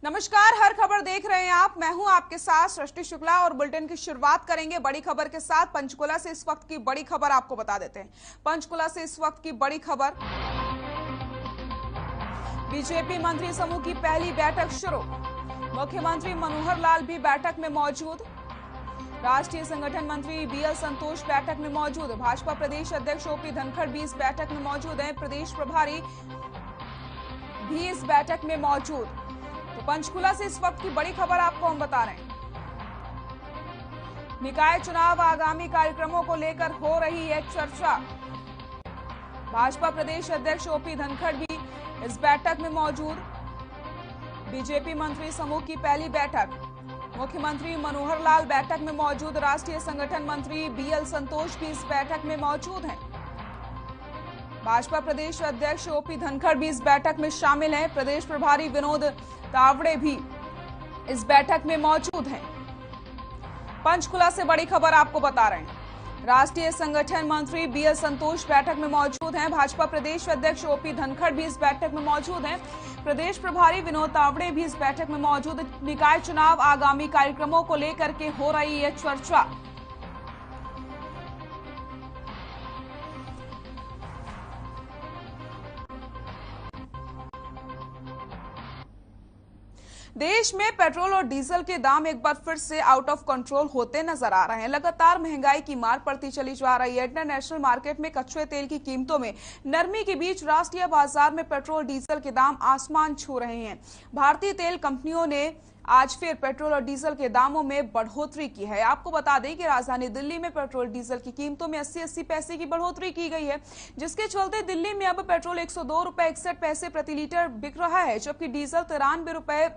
नमस्कार, हर खबर देख रहे हैं आप। मैं हूं आपके साथ सृष्टि शुक्ला और बुलेटिन की शुरुआत करेंगे बड़ी खबर के साथ। पंचकुला से इस वक्त की बड़ी खबर आपको बता देते हैं। पंचकुला से इस वक्त की बड़ी खबर, बीजेपी मंत्री समूह की पहली बैठक शुरू। मुख्यमंत्री मनोहर लाल भी बैठक में मौजूद। राष्ट्रीय संगठन मंत्री बीएल संतोष बैठक में मौजूद। भाजपा प्रदेश अध्यक्ष ओपी धनखड़ भी इस बैठक में मौजूद हैं। प्रदेश प्रभारी भी इस बैठक में मौजूद। तो पंचकुला से इस वक्त की बड़ी खबर आपको हम बता रहे हैं। निकाय चुनाव आगामी कार्यक्रमों को लेकर हो रही है चर्चा। भाजपा प्रदेश अध्यक्ष ओपी धनखड़ भी इस बैठक में मौजूद। बीजेपी मंत्री समूह की पहली बैठक। मुख्यमंत्री मनोहर लाल बैठक में मौजूद। राष्ट्रीय संगठन मंत्री बीएल संतोष भी इस बैठक में मौजूद हैं। भाजपा प्रदेश अध्यक्ष ओपी धनखड़ भी इस बैठक में शामिल हैं। प्रदेश प्रभारी विनोद तावड़े भी इस बैठक में मौजूद हैं। पंचकुला से बड़ी खबर आपको बता रहे हैं। राष्ट्रीय संगठन मंत्री बीएल संतोष बैठक में मौजूद हैं। भाजपा प्रदेश अध्यक्ष ओपी धनखड़ भी इस बैठक में मौजूद हैं। प्रदेश प्रभारी विनोद तावड़े भी इस बैठक में मौजूद। निकाय चुनाव आगामी कार्यक्रमों को लेकर के हो रही है चर्चा। देश में पेट्रोल और डीजल के दाम एक बार फिर से आउट ऑफ कंट्रोल होते नजर आ रहे हैं। लगातार महंगाई की मार पड़ती चली जा रही है। इंटरनेशनल मार्केट में कच्चे तेल की कीमतों में नरमी के बीच राष्ट्रीय बाजार में पेट्रोल डीजल के दाम आसमान छू रहे हैं। भारतीय तेल कंपनियों ने आज फिर पेट्रोल और डीजल के दामों में बढ़ोतरी की है। आपको बता दें कि राजधानी दिल्ली में पेट्रोल डीजल की कीमतों में 80-80 पैसे की बढ़ोतरी की गई है, जिसके चलते दिल्ली में अब पेट्रोल 102 रुपए 61 पैसे प्रति लीटर बिक रहा है, जबकि डीजल 93 रुपए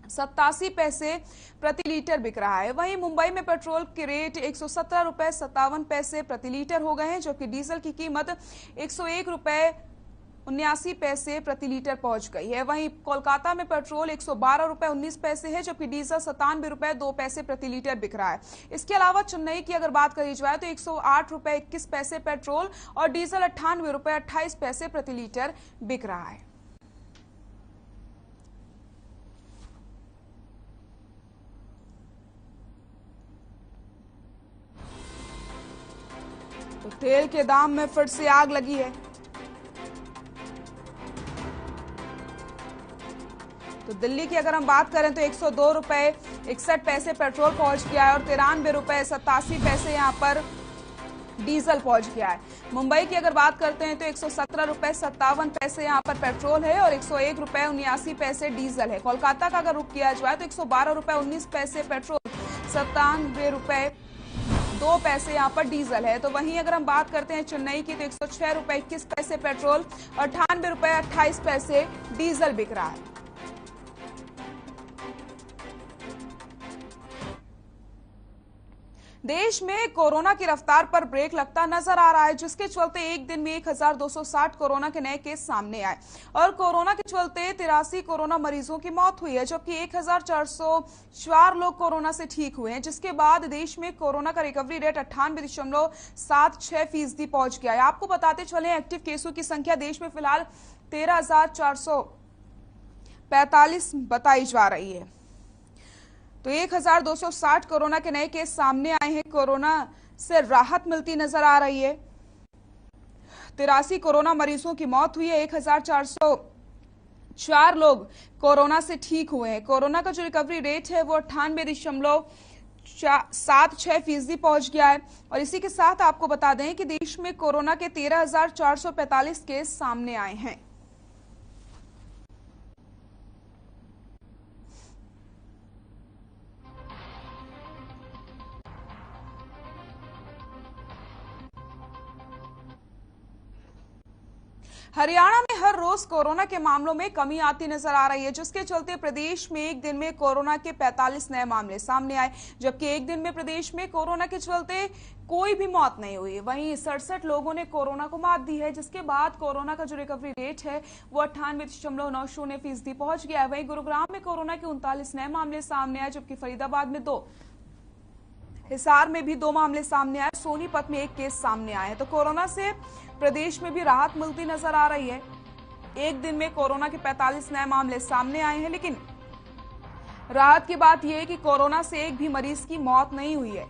87 पैसे प्रति लीटर बिक रहा है। वहीं मुंबई में पेट्रोल के रेट 117 रुपए 57 पैसे प्रति लीटर हो गए हैं, जबकि डीजल की कीमत 101 रुपए 79 पैसे प्रति लीटर पहुंच गई है। वहीं कोलकाता में पेट्रोल 112 रुपए 19 पैसे है, जबकि डीजल 97 रुपए 2 पैसे प्रति लीटर बिक रहा है। इसके अलावा चेन्नई की अगर बात करी जाए तो 108 रुपए 21 पैसे पेट्रोल और डीजल 98 रुपए 28 पैसे प्रति लीटर बिक रहा है। तो तेल के दाम में फिर से आग लगी है। तो दिल्ली की अगर हम बात करें तो 102 रुपए 61 पैसे पेट्रोल पहुंच गया है और 93 रुपए 87 पैसे यहां पर डीजल पहुंच गया है। मुंबई की अगर बात करते हैं तो 117 रुपए 57 पैसे यहां पर पेट्रोल है और 101 रुपए 79 पैसे डीजल है। कोलकाता का अगर रुख किया जाए तो 112 रुपए 19 पैसे पेट्रोल, 97 रुपए 2 पैसे यहां पर डीजल है। तो वहीं अगर हम बात करते हैं चेन्नई की तो 106 रुपए 21 पैसे पेट्रोल और 98 रुपए 28 पैसे डीजल बिक रहा है। देश में कोरोना की रफ्तार पर ब्रेक लगता नजर आ रहा है, जिसके चलते एक दिन में 1260 कोरोना के नए केस सामने आए और कोरोना के चलते 83 कोरोना मरीजों की मौत हुई है, जबकि 1404 लोग कोरोना से ठीक हुए हैं, जिसके बाद देश में कोरोना का रिकवरी रेट 98.76% पहुंच गया है। आपको बताते चले एक्टिव केसों की संख्या देश में फिलहाल 13,445 बताई जा रही है। तो 1260 कोरोना के नए केस सामने आए हैं। कोरोना से राहत मिलती नजर आ रही है। 83 कोरोना मरीजों की मौत हुई है। 1404 लोग कोरोना से ठीक हुए हैं। कोरोना का जो रिकवरी रेट है वो 98.76% पहुंच गया है। और इसी के साथ आपको बता दें कि देश में कोरोना के 13,445 केस सामने आए हैं। हरियाणा में हर रोज कोरोना के मामलों में कमी आती नजर आ रही है, जिसके चलते प्रदेश में एक दिन में कोरोना के 45 नए मामले सामने आए, जबकि एक दिन में प्रदेश में कोरोना के चलते कोई भी मौत नहीं हुई। वहीं 67 लोगों ने कोरोना को मात दी है, जिसके बाद कोरोना का जो रिकवरी रेट है वो 98.90% पहुंच गया है। वहीं गुरुग्राम में कोरोना के 39 नए मामले सामने आए, जबकि फरीदाबाद में 2, हिसार में भी 2 मामले सामने आए, सोनीपत में 1 केस सामने आए हैं। तो कोरोना से प्रदेश में भी राहत मिलती नजर आ रही है। एक दिन में कोरोना के 45 नए मामले सामने आए हैं, लेकिन राहत की बात यह है कि कोरोना से एक भी मरीज की मौत नहीं हुई है।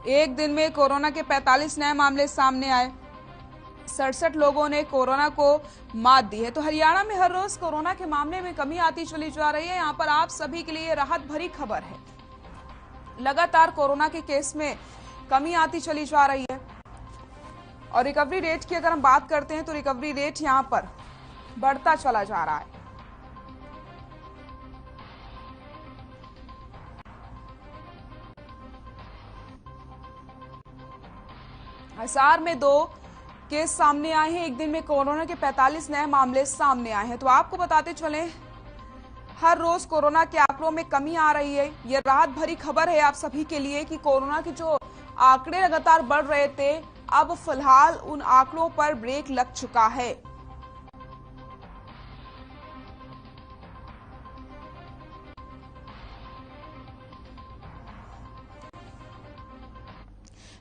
एक दिन में कोरोना के 45 नए मामले सामने आए। 67 लोगों ने कोरोना को मात दी है। तो हरियाणा में हर रोज कोरोना के मामले में कमी आती चली जा रही है। यहाँ पर आप सभी के लिए राहत भरी खबर है। लगातार कोरोना के केस में कमी आती चली जा रही है और रिकवरी रेट की अगर हम बात करते हैं तो रिकवरी रेट यहाँ पर बढ़ता चला जा रहा है। हिसार में 2 केस सामने आए हैं। एक दिन में कोरोना के 45 नए मामले सामने आए हैं। तो आपको बताते चले, हर रोज कोरोना के आंकड़ों में कमी आ रही है। यह राहत भरी खबर है आप सभी के लिए कि कोरोना के जो आंकड़े लगातार बढ़ रहे थे, अब फिलहाल उन आंकड़ों पर ब्रेक लग चुका है।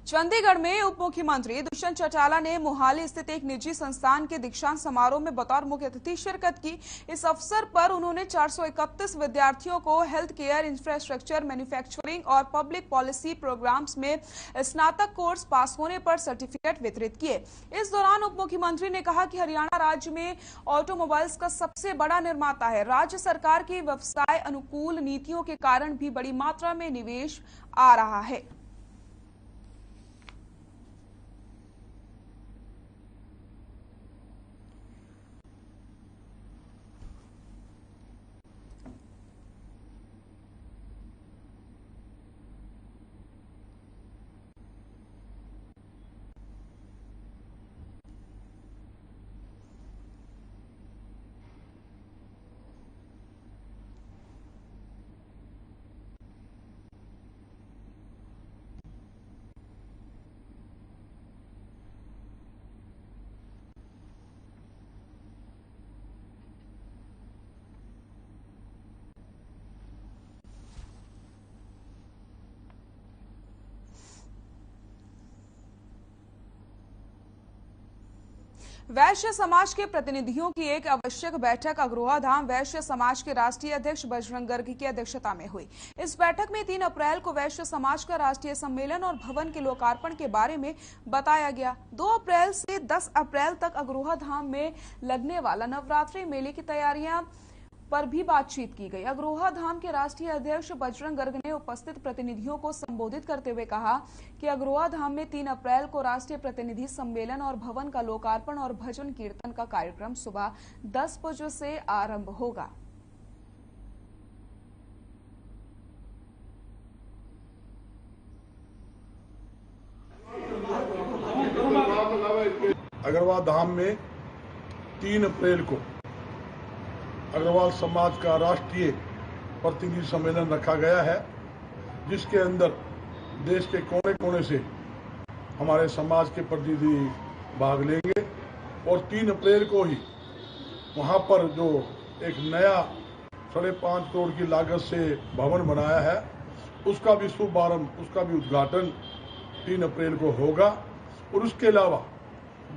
चंडीगढ़ में उप मुख्यमंत्री दुष्यंत चौटाला ने मोहाली स्थित एक निजी संस्थान के दीक्षांत समारोह में बतौर मुख्य अतिथि शिरकत की। इस अवसर पर उन्होंने 431 विद्यार्थियों को हेल्थ केयर, इंफ्रास्ट्रक्चर, मैन्युफैक्चरिंग और पब्लिक पॉलिसी प्रोग्राम्स में स्नातक कोर्स पास होने पर सर्टिफिकेट वितरित किए। इस दौरान उप मुख्यमंत्री ने कहा कि हरियाणा राज्य में ऑटोमोबाइल्स का सबसे बड़ा निर्माता है। राज्य सरकार की व्यवसाय अनुकूल नीतियों के कारण भी बड़ी मात्रा में निवेश आ रहा है। वैश्य समाज के प्रतिनिधियों की एक आवश्यक बैठक अग्रोहा धाम वैश्य समाज के राष्ट्रीय अध्यक्ष बजरंग गर्ग की अध्यक्षता में हुई। इस बैठक में 3 अप्रैल को वैश्य समाज का राष्ट्रीय सम्मेलन और भवन के लोकार्पण के बारे में बताया गया। 2 अप्रैल से 10 अप्रैल तक अग्रोहा धाम में लगने वाला नवरात्रि मेले की तैयारियां पर भी बातचीत की गई। अग्रोहा धाम के राष्ट्रीय अध्यक्ष बजरंग गर्ग ने उपस्थित प्रतिनिधियों को संबोधित करते हुए कहा कि अग्रोहा धाम में 3 अप्रैल को राष्ट्रीय प्रतिनिधि सम्मेलन और भवन का लोकार्पण और भजन कीर्तन का कार्यक्रम सुबह 10 बजे से आरंभ होगा। अग्रवाल धाम में 3 अप्रैल को अग्रवाल समाज का राष्ट्रीय प्रतिनिधि सम्मेलन रखा गया है, जिसके अंदर देश के कोने कोने से हमारे समाज के प्रतिनिधि भाग लेंगे और 3 अप्रैल को ही वहां पर जो एक नया 5.5 करोड़ की लागत से भवन बनाया है, उसका भी शुभारंभ, उसका भी उद्घाटन 3 अप्रैल को होगा। और उसके अलावा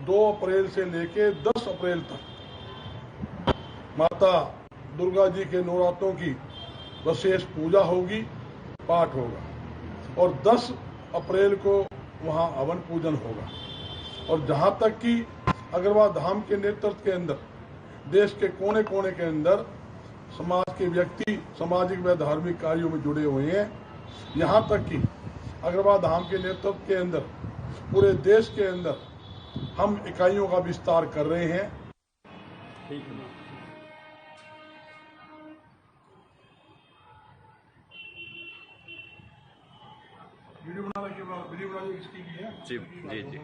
2 अप्रैल से लेके 10 अप्रैल तक माता दुर्गा जी के नवरात्रों की विशेष पूजा होगी, पाठ होगा और 10 अप्रैल को वहां हवन पूजन होगा। और जहां तक कि अग्रवाल धाम के नेतृत्व के अंदर देश के कोने कोने के अंदर समाज के व्यक्ति सामाजिक व धार्मिक कार्यों में जुड़े हुए हैं, यहां तक कि अग्रवाल धाम के नेतृत्व के अंदर पूरे देश के अंदर हम इकाइयों का विस्तार कर रहे हैं। ठीक है। वीडियो बना इसकी की है जी जी जी।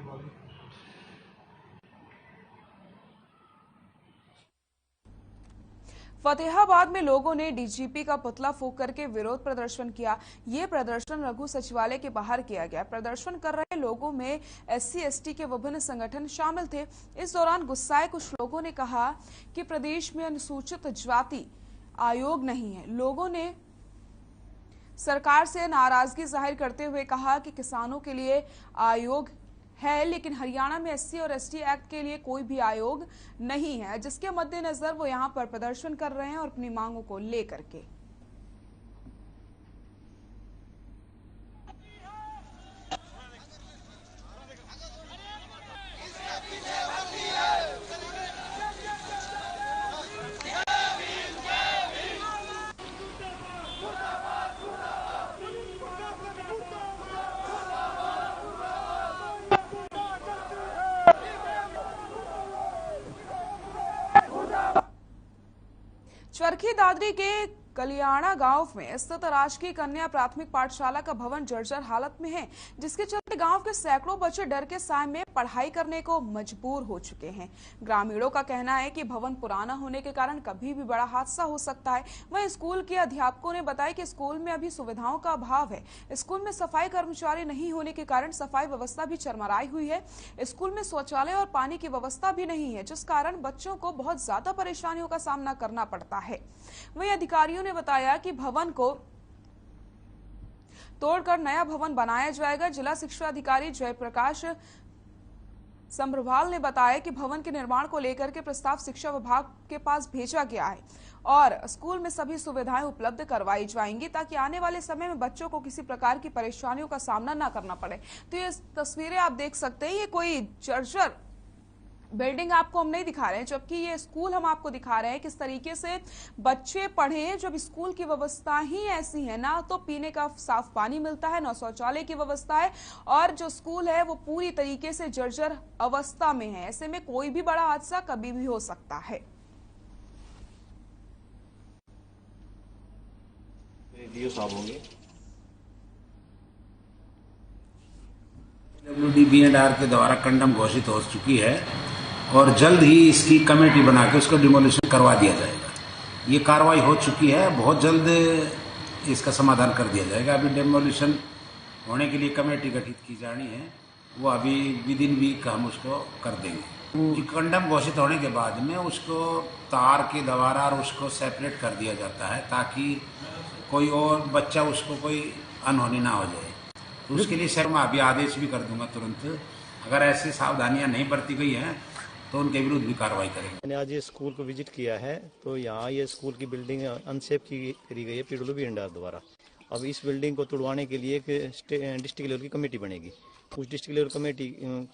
फतेहाबाद में लोगों ने डीजीपी का पुतला फूंक करके विरोध प्रदर्शन किया। ये प्रदर्शन रघु सचिवालय के बाहर किया गया। प्रदर्शन कर रहे लोगों में SC/ST के विभिन्न संगठन शामिल थे। इस दौरान गुस्साए कुछ लोगों ने कहा कि प्रदेश में अनुसूचित जाति आयोग नहीं है। लोगों ने सरकार से नाराजगी जाहिर करते हुए कहा कि किसानों के लिए आयोग है, लेकिन हरियाणा में SC और ST एक्ट के लिए कोई भी आयोग नहीं है, जिसके मद्देनजर वो यहां पर प्रदर्शन कर रहे हैं और अपनी मांगों को लेकर के। चरखी दादरी के कलियाणा गांव में स्थित राजकीय कन्या प्राथमिक पाठशाला का भवन जर्जर हालत में है, जिसके चलते गांव के सैकड़ों बच्चे डर के साए में पढ़ाई करने को मजबूर हो चुके हैं। ग्रामीणों का कहना है कि भवन पुराना होने के कारण कभी भी बड़ा हादसा हो सकता है। वहीं स्कूल के अध्यापकों ने बताया कि स्कूल में अभी सुविधाओं का अभाव है। स्कूल में सफाई कर्मचारी नहीं होने के कारण सफाई व्यवस्था भी चरमराई हुई है। स्कूल में शौचालय और पानी की व्यवस्था भी नहीं है, जिस कारण बच्चों को बहुत ज्यादा परेशानियों का सामना करना पड़ता है। वहीं अधिकारियों ने बताया कि भवन को तोड़कर नया भवन बनाया जाएगा। जिला शिक्षा अधिकारी जयप्रकाश संभ्रवाल ने बताया कि भवन के निर्माण को लेकर के प्रस्ताव शिक्षा विभाग के पास भेजा गया है और स्कूल में सभी सुविधाएं उपलब्ध करवाई जाएंगी, ताकि आने वाले समय में बच्चों को किसी प्रकार की परेशानियों का सामना न करना पड़े। तो ये तस्वीरें आप देख सकते हैं, ये कोई जर्जर बिल्डिंग आपको हम नहीं दिखा रहे हैं, जबकि ये स्कूल हम आपको दिखा रहे हैं किस तरीके से बच्चे पढ़े, जब स्कूल की व्यवस्था ही ऐसी है, ना तो पीने का साफ पानी मिलता है, ना शौचालय की व्यवस्था है, और जो स्कूल है वो पूरी तरीके से जर्जर अवस्था में है। ऐसे में कोई भी बड़ा हादसा कभी भी हो सकता है। WDBNR के द्वारा कंडम घोषित हो चुकी है और जल्द ही इसकी कमेटी बना के उसको डिमोलिशन करवा दिया जाएगा। ये कार्रवाई हो चुकी है, बहुत जल्द इसका समाधान कर दिया जाएगा। अभी डिमोलिशन होने के लिए कमेटी गठित की जानी है, वो अभी विद इन वीक हम उसको कर देंगे। कंडम घोषित होने के बाद में उसको तार के द्वारा और उसको सेपरेट कर दिया जाता है, ताकि कोई और बच्चा उसको कोई अनहोनी ना हो जाए। तो उसके लिए सर मैं अभी आदेश भी कर दूंगा तुरंत। अगर ऐसी सावधानियां नहीं बरती गई हैं तो उनके विरुद्ध भी कार्रवाई करेंगे। मैंने आज ये स्कूल को विजिट किया है, तो यहाँ ये स्कूल की बिल्डिंग अनसेफ करी गई है PWBNR द्वारा। अब इस बिल्डिंग को तुड़वाने के लिए एक डिस्ट्रिक्ट लेवल की कमेटी बनेगी। उस डिस्ट्रिक्ट लेवल कमेटी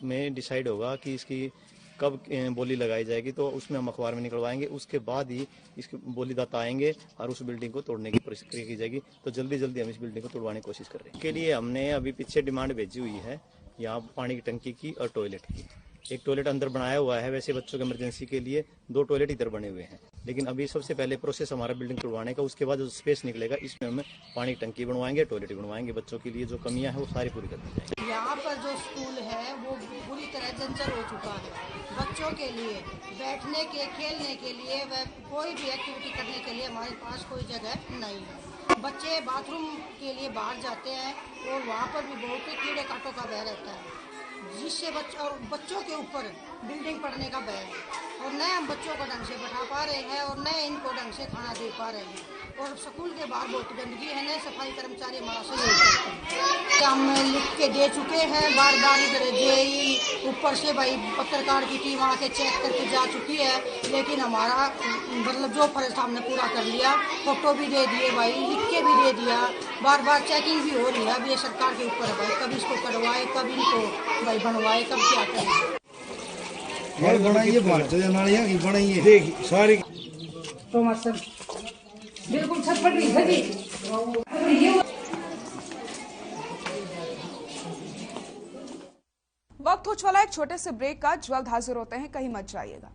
में डिसाइड होगा कि इसकी कब बोली लगाई जाएगी, तो उसमें हम अखबार में निकलवाएंगे। उसके बाद ही इसके बोलीदाता आएंगे और उस बिल्डिंग को तोड़ने की प्रक्रिया की जाएगी। तो जल्दी जल्दी हम इस बिल्डिंग को तोड़वाने की कोशिश कर रहे हैं। इसके लिए हमने अभी पीछे डिमांड भेजी हुई है, यहाँ पानी की टंकी की और टॉयलेट की। एक टॉयलेट अंदर बनाया हुआ है, वैसे बच्चों के इमरजेंसी के लिए 2 टॉयलेट इधर बने हुए हैं। लेकिन अभी सबसे पहले प्रोसेस हमारा बिल्डिंग तोड़वाने का, उसके बाद जो स्पेस निकलेगा इसमें हम पानी की टंकी बनवाएंगे, टॉयलेट बनवाएंगे। बच्चों के लिए जो कमियां हैं वो सारी पूरी कर दी जाएंगी। यहाँ पर जो स्कूल है वो बुरी तरह जर्जर हो चुका है। बच्चों के लिए बैठने के, खेलने के लिए, वह कोई भी एक्टिविटी करने के लिए हमारे पास कोई जगह नहीं है। बच्चे बाथरूम के लिए बाहर जाते हैं और वहाँ पर भी बहुत ही कीड़े कांटों का भय रहता है, जिससे बच्चों के ऊपर बिल्डिंग पड़ने का भय है। और न हम बच्चों को ढंग से बैठा पा रहे हैं और न इनको ढंग से खाना दे पा रहे हैं। और स्कूल के बाहर बहुत गंदगी है, न सफाई कर्मचारी हमारा सहयोग करते हैं। हम लिख के दे चुके हैं बार बार, इधर JE ऊपर से भाई पत्रकार की टीम आके चेक करके जा चुकी है, लेकिन हमारा मतलब जो फर्ज था हमने पूरा कर लिया। फोटो भी दे दिए भाई, लिख के भी दे दिया, बार बार चेकिंग भी हो रही है। अब ये सरकार के ऊपर है भाई, कब इसको करवाए, कब इनको भाई बनवाए, कब क्या करें। बनाइए बनाइए देखिए सारी तो मतलब बिल्कुल छटपट रही है जी। वक्त हो चला एक छोटे से ब्रेक का, जल्द हाजिर होते हैं, कहीं मत जाइएगा।